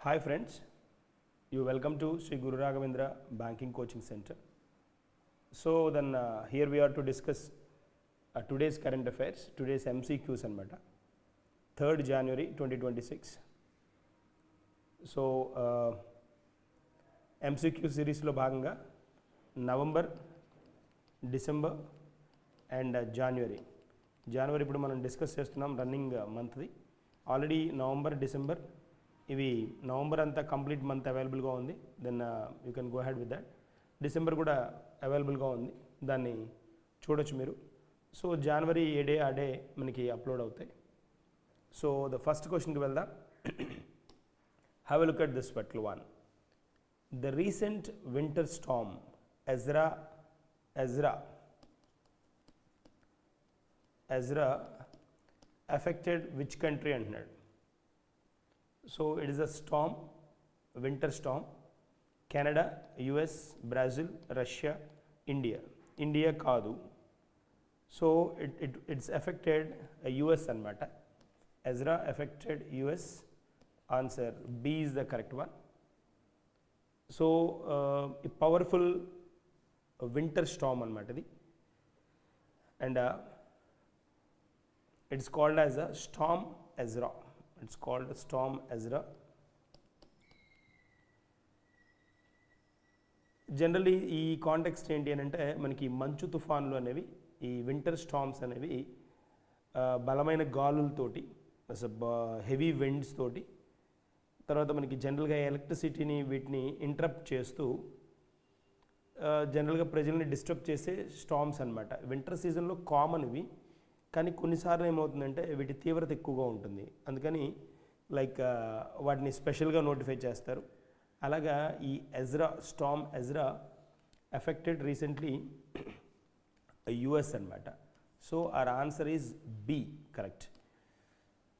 Hi friends, you welcome to Sri Guru Raghavendra Banking Coaching Center. So then here we are to discuss today's current affairs, today's MCQs anamata. 3rd January 2026. So MCQ series lo bhaganga November, December and January. January ఇప్పుడు మనం discuss చేస్తున్నాం running మంత్ది. Already November December ఇవి November అంతా complete month అవైలబుల్గా ఉంది. Then you can go ahead with that. December కూడా అవైలబుల్గా ఉంది, దాన్ని చూడొచ్చు మీరు. సో జనవరి ఏ డే ఆ డే మనకి అప్లోడ్ అవుతాయి. సో ద ఫస్ట్ క్వశ్చన్కి వెళ్దాం. Have a look at this particular one. The recent winter storm Ezra affected which country అంటున్నాడు. So it is a storm, winter storm. Canada, US, Brazil, Russia, India కాదు. So it's affected US అనమాట. Ezra affected US. Answer B is the correct one. So powerful winter storm అనమాట ఇది. And it's called as a storm Ezra. It's called storm Ezra. Generally ఈ context ఏంటి అని అంటే మనకి మంచు తుఫాన్లు అనేవి, ఈ వింటర్ స్టార్మ్స్ అనేవి బలమైన గాలులతోటి, హెవీ విండ్స్ తోటి, తర్వాత మనకి జనరల్గా ఎలక్ట్రిసిటీని వీటిని ఇంటరప్ట్ చేస్తూ జనరల్గా ప్రజల్ని డిస్టర్బ్ చేసే స్టార్మ్స్ అనమాట. వింటర్ సీజన్లో కామన్ ఇవి, కానీ కొన్నిసార్లు ఏమవుతుందంటే వీటి తీవ్రత ఎక్కువగా ఉంటుంది. అందుకని వాటిని స్పెషల్గా నోటిఫై చేస్తారు. అలాగా ఈ storm Ezra affected recently US అనమాట. So our answer is B correct.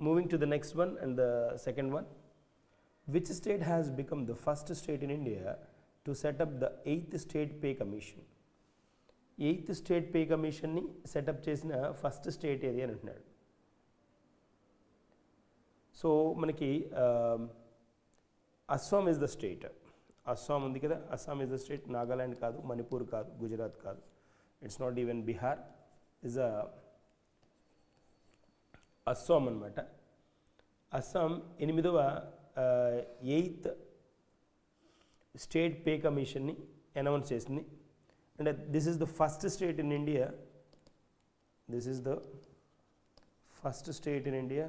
Moving to the next one and the second one. Which state has become the first state in India to set up the 8th state pay commission? 8th state pay కమిషన్ని set up చేసిన first state ఏది అని అంటున్నాడు. So మనకి Assam is the state. Assam ఉంది కదా, Assam is the state. Nagaland కాదు, మణిపూర్ కాదు, గుజరాత్ కాదు, it's not even Bihar. Is Assam అనమాట. అస్సాం 8th స్టేట్ పే కమిషన్ని అనౌన్స్ చేసింది. And this is the first state in India. This is the first state in India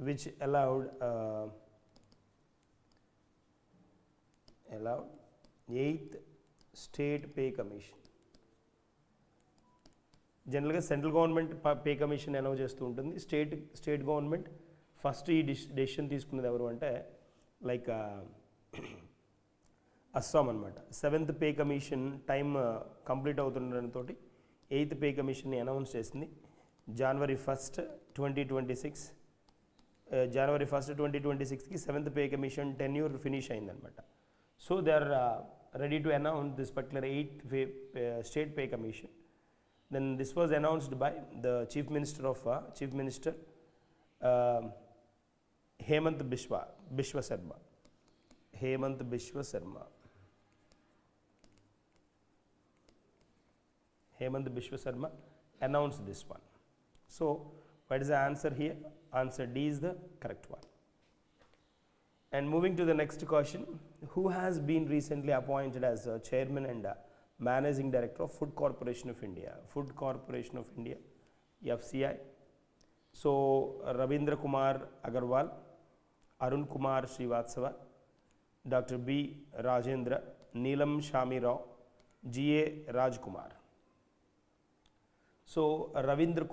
which allowed 8th state pay commission. జనరల్గా central government pay commission announce చేస్తూ ఉంటుంది. State government first ఈ decision తీసుకున్నది ఎవరు అంటే అస్సాం అనమాట. 7th pay commission time complete అవుతుండడంతో 8th pay కమిషన్ని అనౌన్స్ చేసింది. జనవరి 1st 2026. జనవరి 1st 2026కి 7th పే కమిషన్ టెన్యూర్ ఫినిష్ అయిందనమాట. So they are ready to announce this particular 8th state pay commission. Then this was announced by the chief minister Hemant Biswa Sarma. Hemant Biswa Sarma announced this one. So what is the answer here? Answer D is the correct one. And moving to the next question. Who has been recently appointed as chairman and managing director of Food Corporation of India? Food Corporation of India, FCI. So Ravindra Kumar Agarwal, Arun Kumar Srivatsava, Dr. B. Rajendra, Neelam Shami Rao, G.A. Rajkumar. So Ravindra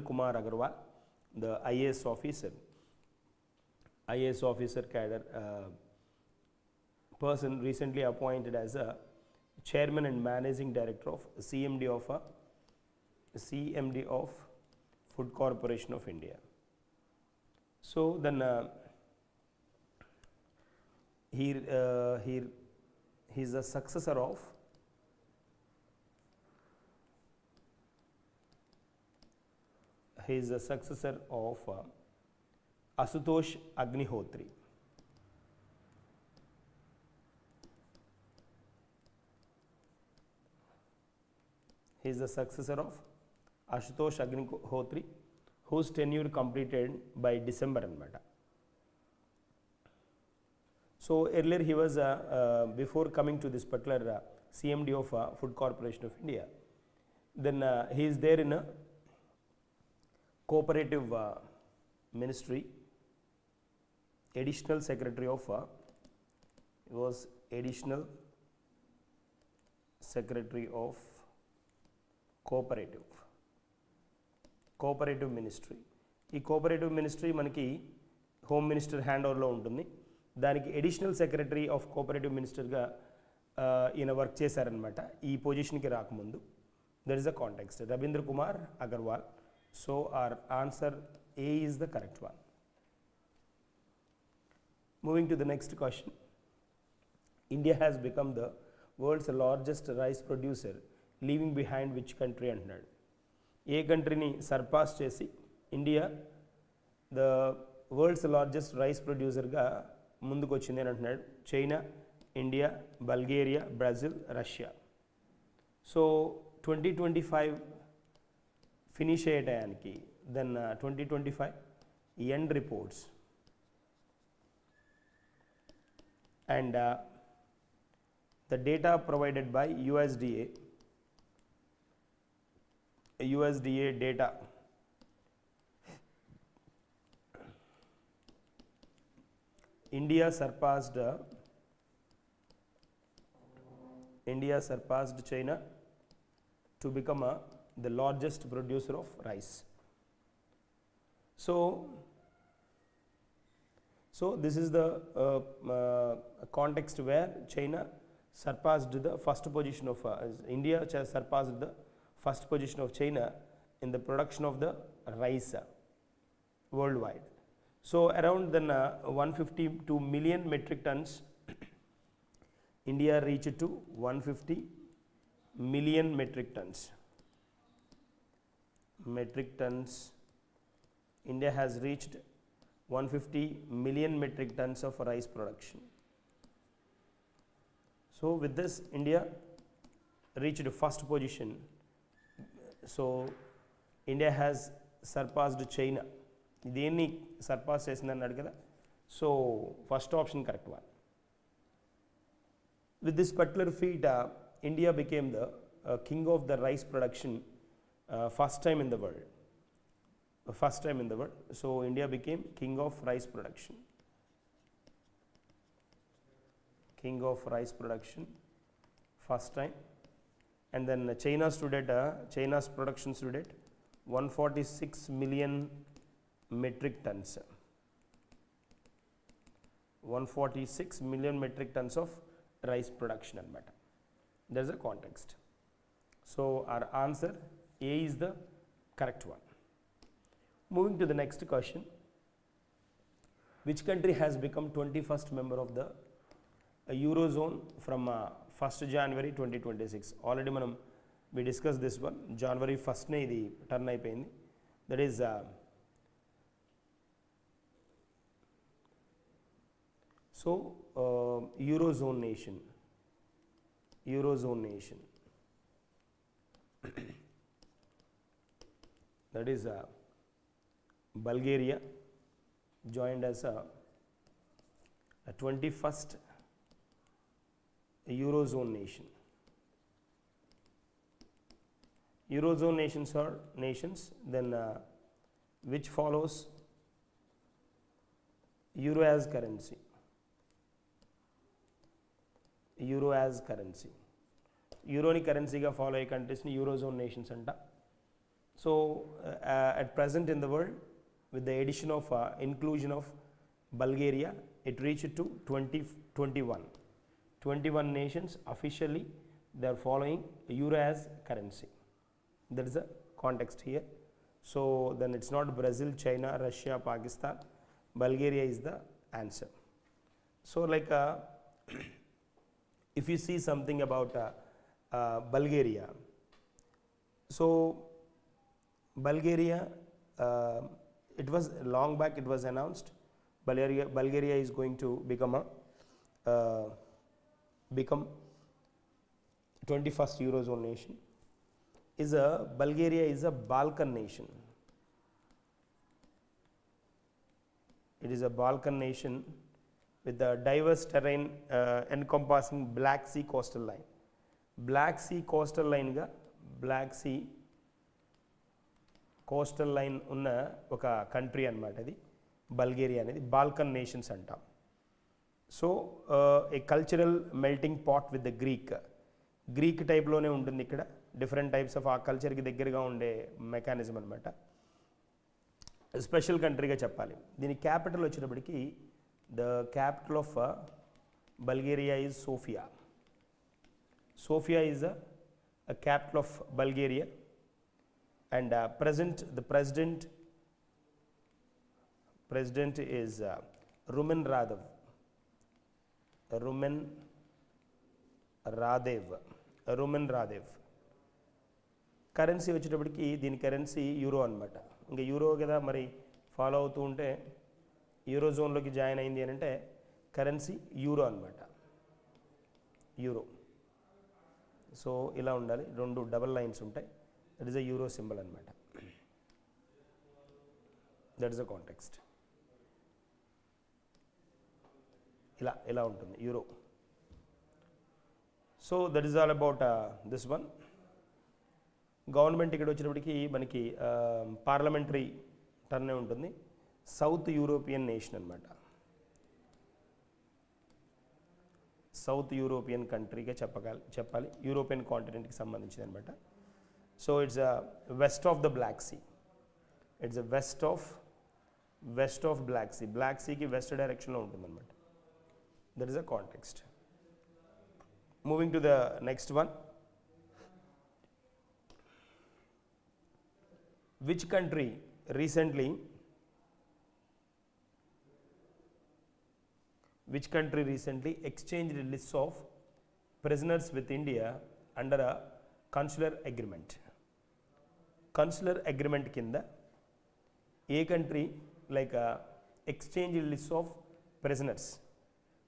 Kumar Agarwal, the IAS officer cadre person recently appointed as a chairman and managing director of CMD of Food Corporation of India. So then he is a successor of he is the successor of Asutosh Agnihotri. He is the successor of Ashutosh Agnihotri, whose tenure completed by December anamata. So earlier he was before coming to this particular CMD of Food Corporation of India. Then he is there in a cooperative ministry, additional secretary of he was additional secretary of cooperative ministry. ఈ cooperative ministry మనకి home minister hand ఓవర్లో ఉంటుంది. దానికి additional secretary of cooperative మినిస్టర్గా ఈయన work చేశారనమాట ఈ పొజిషన్కి రాకముందు. That is the context. Ravindra Kumar Agarwal. So our answer A is the correct one. Moving to the next question. India has become the world's largest rice producer leaving behind which country అంటున్నాడు. ఏ కంట్రీని surpass చేసి India the world's largest rice ప్రొడ్యూసర్గా ముందుకు వచ్చింది అని అంటున్నాడు. China, India, Bulgaria, Brazil, Russia. So 2025 finish అయ్యే టయానికి దెన్ 2025 end reports and the data provided by USDA data India surpassed China to become the largest producer of rice. So this is the context where China surpassed the first position of India surpassed the first position of China in the production of the rice worldwide. So around then 152 million metric tons India reached to 150 million metric tons. India has reached 150 million metric tons of rice production. So with this India reached first position. So India has surpassed China. దేన్ని surpass చేసింది అన్నాడు కదా. So first option correct one. With this particular feet India became the king of the rice production first time in the world. So India became king of rice production. First time. And then China's production stood at 146 million metric tons. 146 million metric tons of rice production anamata. There's a context. So our answer A is the correct one. Moving to the next question. Which country has become 21st member of the Eurozone from 1st January 2026? Already we discussed this one. January 1st ne idi turn అయిపోయింది. That is Eurozone nation. That is Bulgaria joined as a 21st Eurozone nation. Eurozone nations are nations then which follows euro as currency. యూరోని కరెన్సీగా follow అయ్యే కంట్రీస్ని eurozone nations అంట. So at present in the world with the addition of inclusion of Bulgaria, it reached to 21 nations officially they are following euro as currency. That is the context here. So then it's not Brazil, China, Russia, Pakistan. Bulgaria is the answer. So like if you see something about Bulgaria, so Bulgaria It was long back, it was announced Bulgaria is going to become 21st Eurozone nation. Bulgaria is a Balkan nation. It is a Balkan nation with a diverse terrain encompassing Black Sea coastal line. Black Sea coastal line ga Black Sea coastal line ఉన్న ఒక country అనమాట అది Bulgaria అనేది. Balkan nations అంటాం. So a cultural melting pot with the Greek టైప్లోనే ఉంటుంది ఇక్కడ. Different types of ఆ కల్చర్కి దగ్గరగా ఉండే మెకానిజం అనమాట. స్పెషల్ కంట్రీగా చెప్పాలి. దీని క్యాపిటల్ వచ్చేటప్పటికి the capital of Bulgaria is Sofia. Sofia is a capital of Bulgaria, and the president is Rumen Radev. Currency వచ్చేటప్పటికి దీని కరెన్సీ యూరో అనమాట. ఇంకా యూరో కదా మరి ఫాలో అవుతూ ఉంటే యూరో జోన్లోకి జాయిన్ అయింది అని అంటే కరెన్సీ యూరో అనమాట. యూరో. సో ఇలా ఉండాలి, రెండు డబల్ లైన్స్ ఉంటాయి. That is a euro symbol అనమాట. That is a context. ఇలా ఉంటుంది euro. So that is all about this one. Government ఇక్కడ వచ్చేటప్పటికి మనకి పార్లమెంటరీ టర్నే ఉంటుంది. సౌత్ యూరోపియన్ నేషన్ అనమాట. సౌత్ యూరోపియన్ కంట్రీగా చెప్పాలి. యూరోపియన్ కాంటినెంట్కి సంబంధించింది అనమాట. So it's west of the Black Sea. It's west of Black Sea. Black సీకి వెస్ట్ డైరెక్షన్లో ఉంటుంది అనమాట. That is a context. Moving to the next one. Which country recently exchanged lists of prisoners with India under a consular agreement? Consular agreement కింద ఏ country like exchange list of prisoners,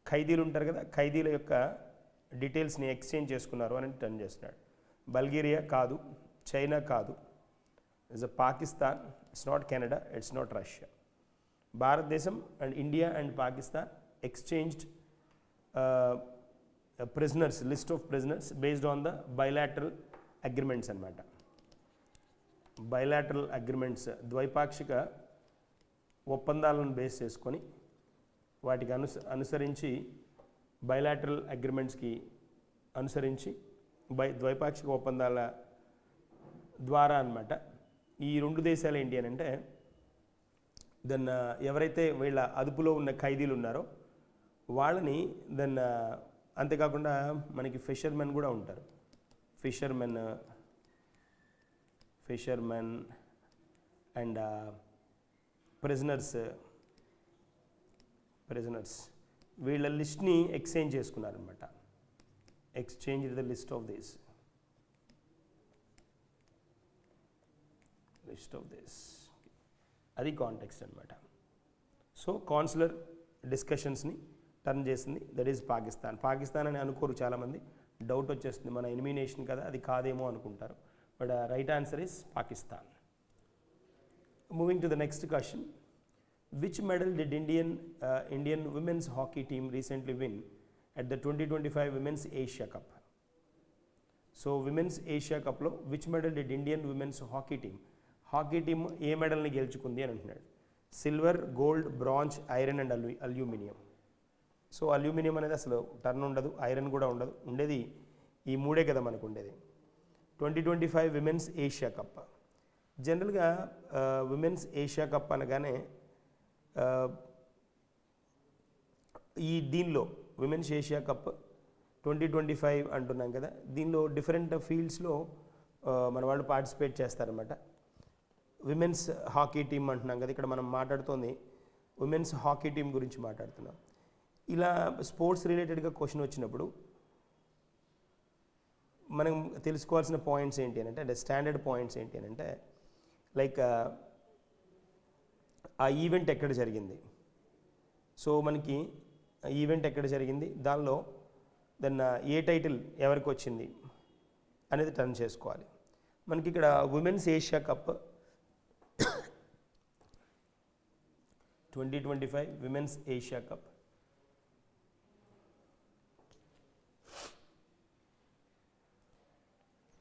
ఖైదీలు ఉంటారు కదా, ఖైదీల యొక్క డీటెయిల్స్ని ఎక్స్చేంజ్ చేసుకున్నారు అని turn చేస్తున్నాడు. బల్గేరియా కాదు, చైనా కాదు, it's Pakistan, it's not Canada, it's not Russia. భారతదేశం and India and Pakistan exchanged prisoners, list of prisoners based on the bilateral agreements అన్నమాట. bilateral agreements ద్వైపాక్షిక ఒప్పందాలను బేస్ చేసుకొని వాటికి అనుసరించి bilateral agreementsకి అనుసరించి ద్వైపాక్షిక ఒప్పందాల ద్వారా అన్నమాట. ఈ రెండు దేశాలు ఏంటి అని అంటే దెన్ ఎవరైతే వీళ్ళ అదుపులో ఉన్న ఖైదీలు ఉన్నారో వాళ్ళని దెన్ అంతేకాకుండా మనకి ఫిషర్మెన్ కూడా ఉంటారు. ఫిషర్మెన్ అండ్ ప్రిజనర్స్ వీళ్ళ లిస్ట్ని ఎక్స్చేంజ్ చేసుకున్నారనమాట. Exchange the list of this అది కాంటెక్స్ట్ అనమాట. సో కాన్సులర్ డిస్కషన్స్ని టర్న్ చేసింది. దట్ ఈజ్ పాకిస్తాన్ అని అనుకోరు చాలామంది, డౌట్ వచ్చేస్తుంది మన ఎనిమీ నేషన్ కదా అది కాదేమో అనుకుంటారు. But right answer is Pakistan. Moving to the next question. Which medal did Indian women's hockey team recently win at the 2025 women's Asia cup? So women's Asia కప్లో which medal did Indian women's hockey team ఏ మెడల్ని గెలుచుకుంది అని అంటున్నాడు. Silver, gold, bronze, iron and aluminium. So aluminium అనేది అసలు turn ఉండదు, iron కూడా ఉండదు, ఉండేది ఈ మూడే కదా మనకు ఉండేది. 2025 విమెన్స్ ఏషియా కప్. జనరల్గా విమెన్స్ ఏషియా కప్ అనగానే దీనిలో విమెన్స్ ఏషియా కప్ 2025 అంటున్నాం కదా, దీనిలో డిఫరెంట్ ఫీల్డ్స్లో మన వాళ్ళు పార్టిసిపేట్ చేస్తారన్నమాట. విమెన్స్ హాకీ టీమ్ అంటున్నాం కదా, ఇక్కడ మనం మాట్లాడుతోంది విమెన్స్ హాకీ టీం గురించి మాట్లాడుతున్నాం. ఇలా స్పోర్ట్స్ రిలేటెడ్గా క్వశ్చన్ వచ్చినప్పుడు మనం తెలుసుకోవాల్సిన పాయింట్స్ ఏంటి అని అంటే స్టాండర్డ్ పాయింట్స్ ఏంటి అని అంటే లైక్ ఆ ఈవెంట్ ఎక్కడ జరిగింది. సో మనకి ఈవెంట్ ఎక్కడ జరిగింది, దానిలో దెన్ ఏ టైటిల్ ఎవరికి వచ్చింది అనేది టర్న్ చేసుకోవాలి. మనకి ఇక్కడ women's Asia cup 2025 women's Asia cup.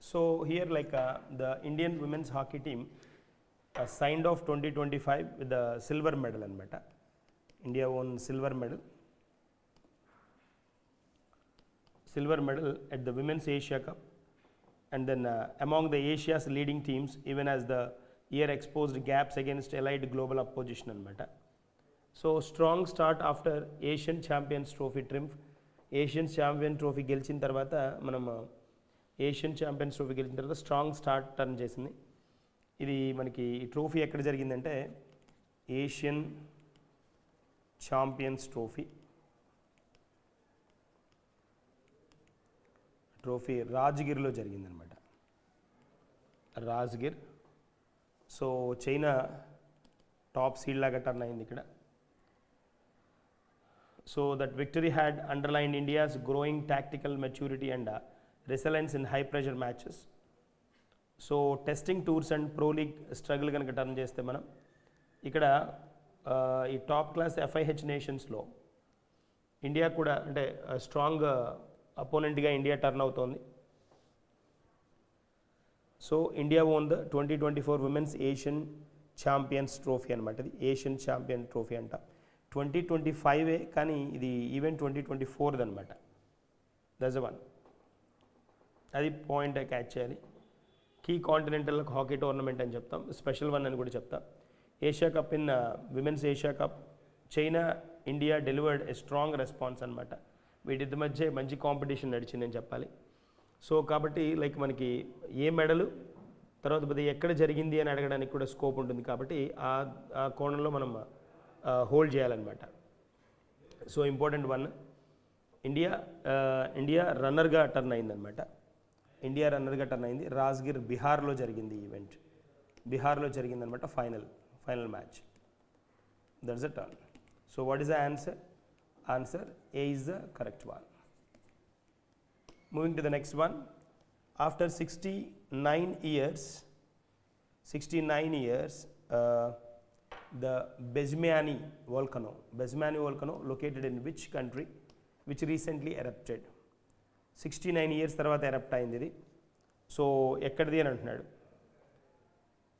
So here like the Indian women's hockey team signed off 2025 with the silver medal anamata. India won silver medal at the women's Asia Cup, and then among the Asia's leading teams, even as the year exposed gaps against allied global opposition anamata. So strong start after Asian Champions Trophy triumph. Asian Champion Trophy గెలిచిన తర్వాత మనం Asian champions trophy గెలిచిన తర్వాత strong start turn చేసింది. ఇది మనకి ఈ trophy ఎక్కడ జరిగిందంటే ఏషియన్ ఛాంపియన్స్ ట్రోఫీ రాజ్గిర్లో జరిగిందనమాట. Rajgir. So China top seed లాగా టర్న్ అయింది ఇక్కడ. So that victory had underlined India's growing tactical maturity and resilience in high pressure matches. So testing tours and pro league struggle కనుక turn చేస్తే మనం ఇక్కడ ఈ top class FIH నేషన్స్లో India కూడా అంటే స్ట్రాంగ్ అపోనెంట్గా ఇండియా టర్న్ అవుతోంది. So India own the 2024 women's Asian champions trophy అనమాట. ఇది ఏషియన్ ఛాంపియన్ ట్రోఫీ అంట. 2025 కానీ ఇది ఈవెంట్ 2024 అనమాట. That's one. అది పాయింట్ క్యాచ్ చేయాలి. కీ కాంటినెంటల్ హాకీ టోర్నమెంట్ అని చెప్తాం, స్పెషల్ వన్ అని కూడా చెప్తాం. Asia cup in women's Asia cup China India delivered a strong response అనమాట. వీటి మధ్య మంచి కాంపిటీషన్ నడిచిందని చెప్పాలి. సో కాబట్టి లైక్ మనకి ఏ మెడలు తర్వాత ఎక్కడ జరిగింది అని అడగడానికి కూడా స్కోప్ ఉంటుంది కాబట్టి ఆ కోణంలో మనం హోల్డ్ చేయాలన్నమాట. సో ఇంపార్టెంట్ వన్, ఇండియా రన్నర్గా టర్న్ అయిందనమాట. ఇండియా రన్నర్గా టర్న్ అయింది. రాజ్గిర్ బీహార్లో జరిగింది ఈవెంట్. బీహార్లో జరిగిందనమాట final match. That's a turn. So what is the answer? Answer A is the correct one. Moving to the next one. After 69 years the Bezmiani volcano located in which country which recently erupted. 69 years తర్వాత erupt అయింది ఇది. So ఎక్కడిది అని అంటున్నాడు.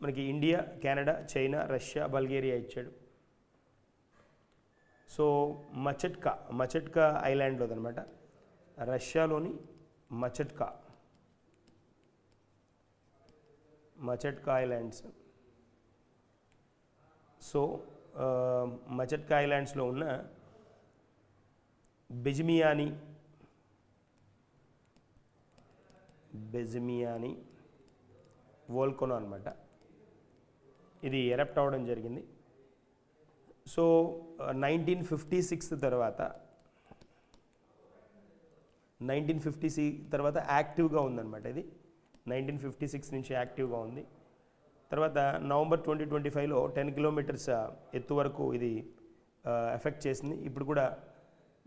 మనకి India, Canada, China, Russia, Bulgaria ఇచ్చాడు. So మచెట్కా ఐలాండ్లో అనమాట. రష్యాలోని మచెట్కా ఐలాండ్స్. సో మచెట్కా ఐలాండ్స్లో ఉన్న బెజ్మియానీ వోల్కనో అనమాట. ఇది ఎరప్ట్ అవ్వడం జరిగింది. సో 1956 తర్వాత యాక్టివ్గా ఉందన్నమాట. ఇది 1956 నుంచి యాక్టివ్గా ఉంది. తర్వాత నవంబర్ 2025లో 10 కిలోమీటర్స్ ఎత్తు వరకు ఇది ఎఫెక్ట్ చేసింది. ఇప్పుడు కూడా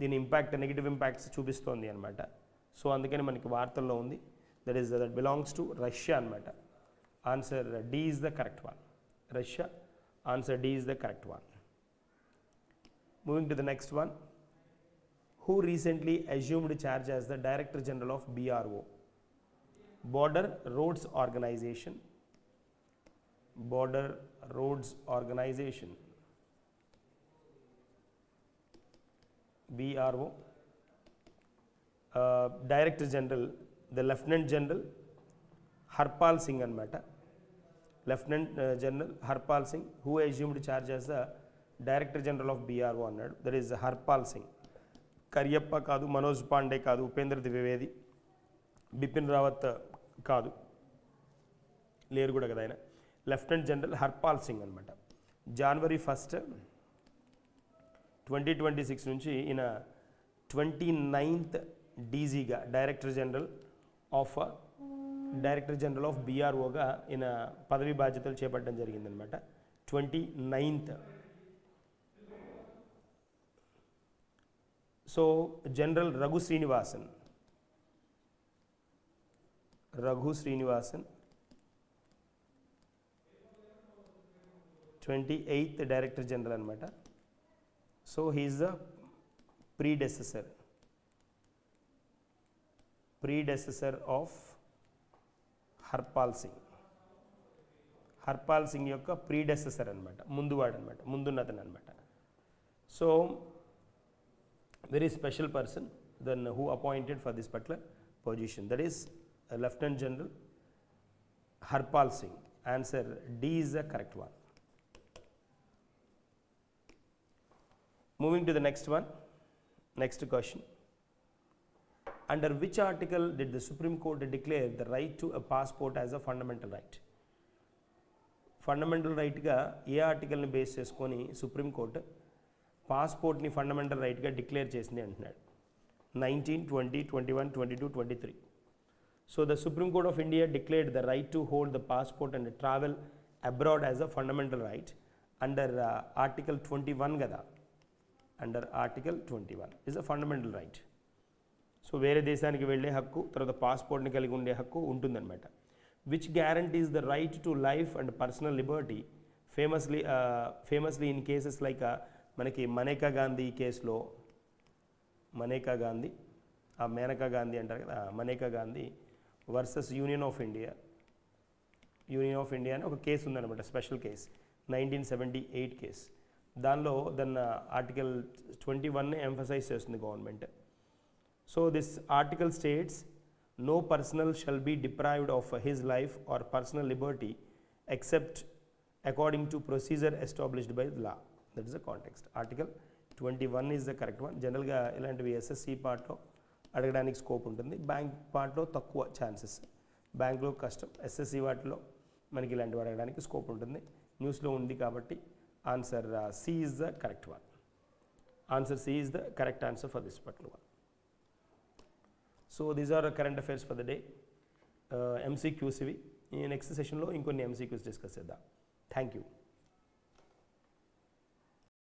దీని నెగిటివ్ ఇంపాక్ట్స్ చూపిస్తోంది అనమాట. సో అందుకని మనకి వార్తల్లో ఉంది. that belongs to Russia అనమాట. Answer D is the correct one. Russia. Answer D is the correct one. Moving to the next one. Who recently assumed charge as the Director General of BRO? Border Roads Organization. BRO. Director General, the Lieutenant General Harpal Singh anamata. Lieutenant General Harpal Singh, who assumed charge as the Director General of BRO అన్నాడు. That is Harpal Singh. Cariappa కాదు, మనోజ్ పాండే కాదు, ఉపేంద్ర ద్వివేది, బిపిన్ రావత్ కాదు, లేరు కూడా కదా ఆయన. Lieutenant general Harpal Singh అనమాట. జనవరి 1, 2026 నుంచి ఈయన 29th డీజీగా డైరెక్టర్ జనరల్ ఆఫ్ BROగా ఈయన పదవి బాధ్యతలు చేపట్టడం జరిగిందనమాట. 29th. So General Raghu Srinivasan, 28th Director General anamata. So he is the predecessor of Harpal Singh యొక్క ప్రీడెసెసర్ అనమాట, ముందువాడు అనమాట, ముందున్నతను అనమాట. So very special person then who appointed for this particular position, that is lieutenant general Harpal Singh. Answer D is the correct one. Moving to the next one, next question. Under which article did the Supreme Court declare the right to a passport as a fundamental right? Fundamental రైట్గా ఏ ఆర్టికల్ని base చేసుకొని supreme court పాస్పోర్ట్ని fundamental రైట్గా declare చేసింది అంటున్నాడు. 19, 20, 21, 22, 23. So the Supreme Court of India declared the right to hold the passport and travel abroad as a fundamental right under Article 21 కదా. Under Article 21 is a fundamental right. So వేరే దేశానికి వెళ్ళే హక్కు, తర్వాత పాస్పోర్ట్ని కలిగి ఉండే హక్కు ఉంటుందన్నమాట. Which guarantees the right to life and personal Liberty famously in cases like మనకి మనేకా గాంధీ కేసులో, మనేకా గాంధీ అంటారు కదా, Maneka Gandhi versus union of India అని ఒక కేసు ఉందన్నమాట, స్పెషల్ కేస్, 1978 కేసు. దానిలో ఆర్టికల్ 21 ఎంఫసైజ్ చేస్తుంది government. So this article states no personal shall be deprived of his life or personal liberty except according to procedure established by the law. That is the context. Article 21 is the correct one. జనరల్గా ఇలాంటివి SSC పార్ట్లో అడగడానికి scope ఉంటుంది, bank పార్ట్లో తక్కువ chances, బ్యాంక్లో కష్టం, SSC వాటిలో మనకి ఇలాంటివి అడగడానికి స్కోప్ ఉంటుంది. న్యూస్లో ఉంది కాబట్టి answer C is the correct one. Answer C is the correct answer for this particular one. So these are current affairs for the day. MCQs ఇవి. ఈ నెక్స్ట్ సెషన్లో ఇంకొన్ని ఎంసీక్యూస్ డిస్కస్ చేద్దాం. Thank you.